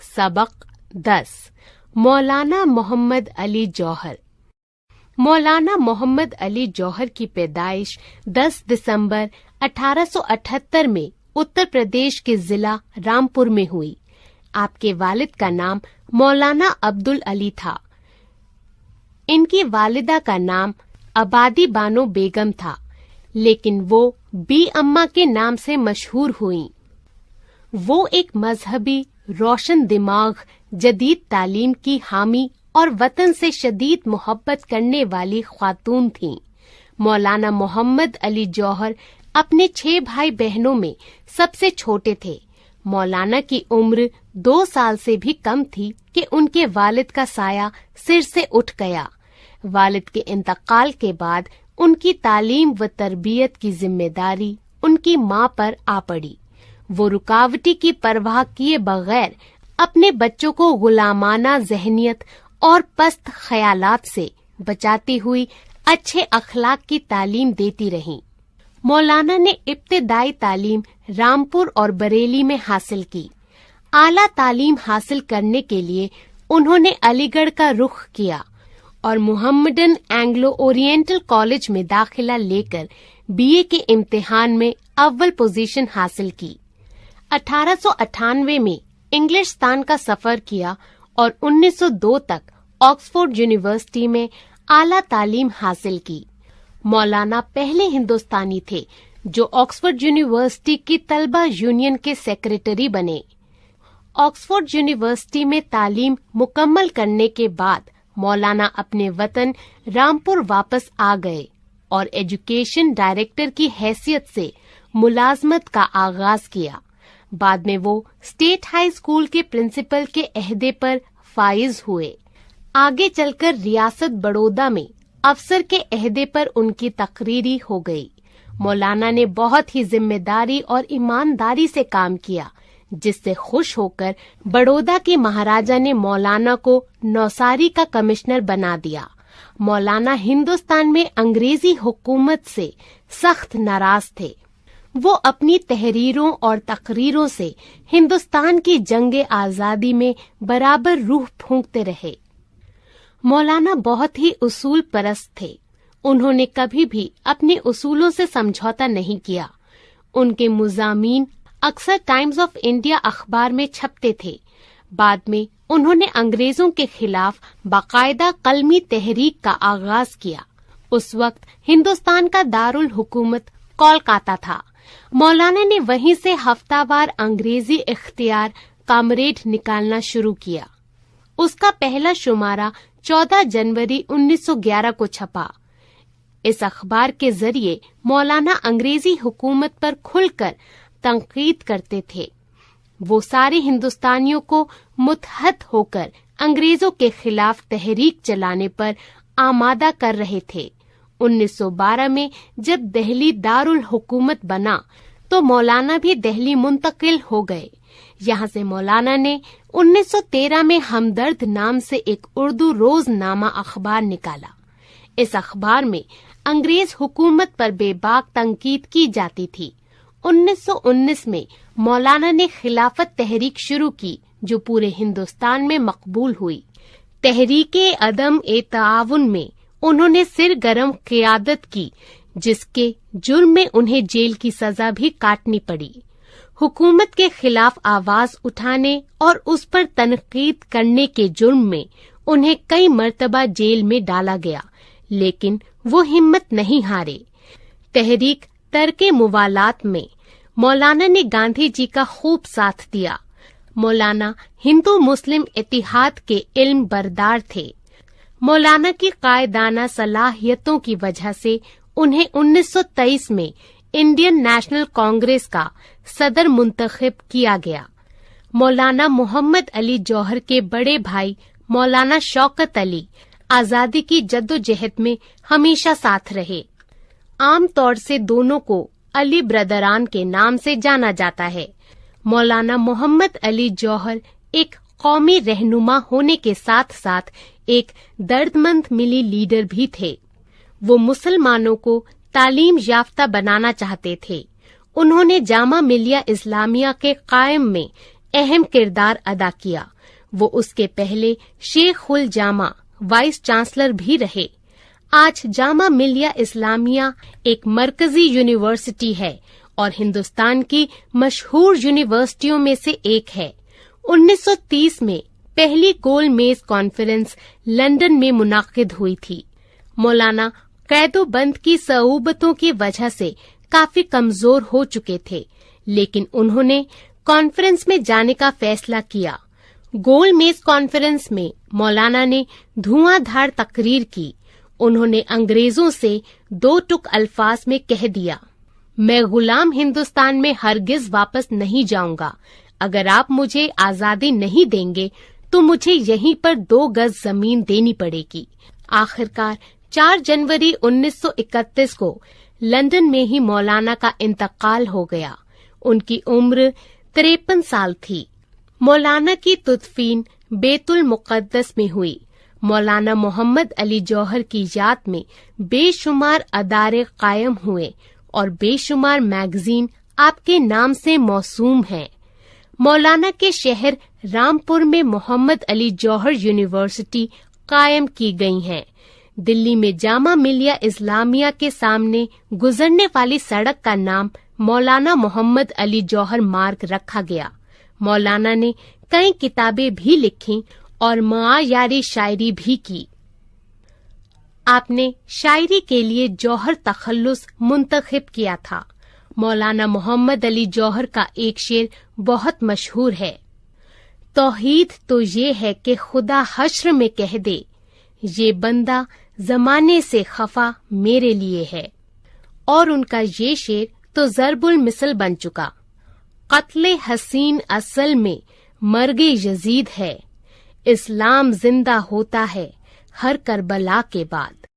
सबक 10 मौलाना मोहम्मद अली जौहर। मौलाना मोहम्मद अली जौहर की पैदाइश 10 दिसंबर 1878 में उत्तर प्रदेश के जिला रामपुर में हुई। आपके वालिद का नाम मौलाना अब्दुल अली था। इनकी वालिदा का नाम आबादी बानो बेगम था, लेकिन वो बी अम्मा के नाम से मशहूर हुईं। वो एक मजहबी, रोशन दिमाग, जदीद तालीम की हामी और वतन से शदीद मोहब्बत करने वाली खातून थीं। मौलाना मोहम्मद अली जौहर अपने 6 भाई बहनों में सबसे छोटे थे। मौलाना की उम्र 2 साल से भी कम थी कि उनके वालिद का साया सिर से उठ गया। वालिद के इंतकाल के बाद उनकी तालीम व तरबियत की जिम्मेदारी उनकी मां पर आ पड़ी। वो रुकावटी की परवाह किए बगैर अपने बच्चों को गुलामाना जहनियत और पस्त ख्यालात से बचाती हुई अच्छे अखलाक की तालीम देती रहीं। मौलाना ने इब्तिदाई तालीम रामपुर और बरेली में हासिल की। आला तालीम हासिल करने के लिए उन्होंने अलीगढ़ का रुख किया और मुहम्मदन एंग्लो ओरिएंटल कॉलेज में दाखिला लेकर बीए के इम्तिहान में अव्वल पोजीशन हासिल की। 1898 में इंग्लिस्तान का सफर किया और 1902 तक ऑक्सफोर्ड यूनिवर्सिटी में आला तालीम हासिल की। मौलाना पहले हिंदुस्तानी थे जो ऑक्सफोर्ड यूनिवर्सिटी की तलबा यूनियन के सेक्रेटरी बने। ऑक्सफोर्ड यूनिवर्सिटी में तालीम मुकम्मल करने के बाद मौलाना अपने वतन रामपुर वापस आ गए और एजुकेशन डायरेक्टर की हैसियत से मुलाजमत का आगाज किया। बाद में वो स्टेट हाई स्कूल के प्रिंसिपल के अहदे पर फाइज हुए। आगे चलकर रियासत बड़ौदा में अफसर के अहदे पर उनकी तकरीरी हो गई। मौलाना ने बहुत ही जिम्मेदारी और ईमानदारी से काम किया, जिससे खुश होकर बड़ौदा के महाराजा ने मौलाना को नौसारी का कमिश्नर बना दिया। मौलाना हिंदुस्तान में अंग्रेजी हुकूमत से सख्त नाराज थे। वो अपनी तहरीरों और तकरीरों से हिंदुस्तान की जंगे आजादी में बराबर रूह फूंकते रहे। मौलाना बहुत ही उसूल परस्त थे। उन्होंने कभी भी अपने उसूलों से समझौता नहीं किया। उनके मुज़ामीन अक्सर टाइम्स ऑफ इंडिया अखबार में छपते थे। बाद में उन्होंने अंग्रेजों के खिलाफ बाकायदा कलमी तहरीक का आगाज किया। उस वक्त हिंदुस्तान का दारुल हुकूमत कोलकाता था। मौलाना ने वहीं से हफ्तावार अंग्रेजी इख्तियार कामरेड निकालना शुरू किया। उसका पहला शुमारा 14 जनवरी 1911 को छपा। इस अखबार के जरिए मौलाना अंग्रेजी हुकूमत पर खुलकर तंकीद करते थे। वो सारे हिंदुस्तानियों को मुतहद होकर अंग्रेजों के खिलाफ तहरीक चलाने पर आमादा कर रहे थे। 1912 में जब दिल्ली दारुल हुकूमत बना तो मौलाना भी दिल्ली मुंतकिल हो गए। यहाँ से मौलाना ने 1913 में हमदर्द नाम से एक उर्दू रोजनामा अखबार निकाला। इस अखबार में अंग्रेज हुकूमत पर बेबाक तंकीद की जाती थी। 1919 में मौलाना ने खिलाफत तहरीक शुरू की, जो पूरे हिंदुस्तान में मकबूल हुई। तहरीके अदम ए ताउन में उन्होंने सिर गरम क़ियादत की, जिसके जुर्म में उन्हें जेल की सजा भी काटनी पड़ी। हुकूमत के खिलाफ आवाज उठाने और उस पर तनकीद करने के जुर्म में उन्हें कई मर्तबा जेल में डाला गया, लेकिन वो हिम्मत नहीं हारे। तहरीक तर्के मुवालात में मौलाना ने गांधी जी का खूब साथ दिया। मौलाना हिंदू मुस्लिम इत्तेहाद के इल्म बरदार थे। मौलाना की कायदाना सलाहियतों की वजह से उन्हें 1923 में इंडियन नेशनल कांग्रेस का सदर मुंतखब किया गया। मौलाना मोहम्मद अली जौहर के बड़े भाई मौलाना शौकत अली आजादी की जद्दोजहद में हमेशा साथ रहे। आम तौर से दोनों को अली ब्रदरान के नाम से जाना जाता है। मौलाना मोहम्मद अली जौहर एक कौमी रहनुमा होने के साथ साथ एक दर्दमंद मिली लीडर भी थे। वो मुसलमानों को तालीम याफ्ता बनाना चाहते थे। उन्होंने जामा मिलिया इस्लामिया के कायम में اہم کردار ادا کیا. وہ اس کے پہلے شیخ الجامع وائس چانسلر بھی رہے. آج جامعہ ملیہ اسلامیہ ایک مرکزی یونیورسٹی ہے اور ہندوستان کی مشہور یونیورسٹیوں میں سے ایک ہے. 1930 میں پہلی گول میز کانفرنس لندن میں منعقد ہوئی تھی. مولانا قید و بند کی صعوبتوں کی وجہ سے کافی کمزور ہو چکے تھے، لیکن انہوں نے کانفرنس میں جانے کا فیصلہ کیا. گول میز کانفرنس میں مولانا نے دھواں دھار تقریر کی. انہوں نے انگریزوں سے 2 ٹک الفاظ میں کہہ دیا، میں غلام ہندوستان میں ہرگز واپس نہیں جاؤں گا. اگر آپ مجھے آزادی نہیں دیں گے تو مجھے یہیں پر 2 گز زمین دینی پڑے گی. آخرکار 4 جنوری 1931 کو لندن میں ہی مولانا کا انتقال ہو گیا. ان کی عمر 53 سال تھی. مولانا کی تدفین بیت المقدس میں ہوئی. مولانا محمد علی جوہر کی یاد میں بے شمار ادارے قائم ہوئے اور بے شمار میگزین آپ کے نام سے موسوم ہیں. مولانا کے شہر رامپور میں محمد علی جوہر یونیورسٹی قائم کی گئی ہیں. دلی میں جامعہ ملیہ اسلامیہ کے سامنے گزرنے والی سڑک کا نام مولانا محمد علی جوہر مارگ رکھا گیا. مولانا نے کئی کتابیں بھی لکھی اور معیاری شاعری بھی کی. آپ نے شاعری کے لیے جوہر تخلص منتخب کیا تھا. مولانا محمد علی جوہر کا ایک شعر بہت مشہور ہے، توحید تو یہ ہے کہ خدا حشر میں کہہ دے، یہ بندہ زمانے سے خفا میرے لیے ہے. اور ان کا یہ شعر تو ضرب المثل بن چکا. قتل حسین اصل میں مرگ یزید ہے، اسلام زندہ ہوتا ہے ہر کربلا کے بعد.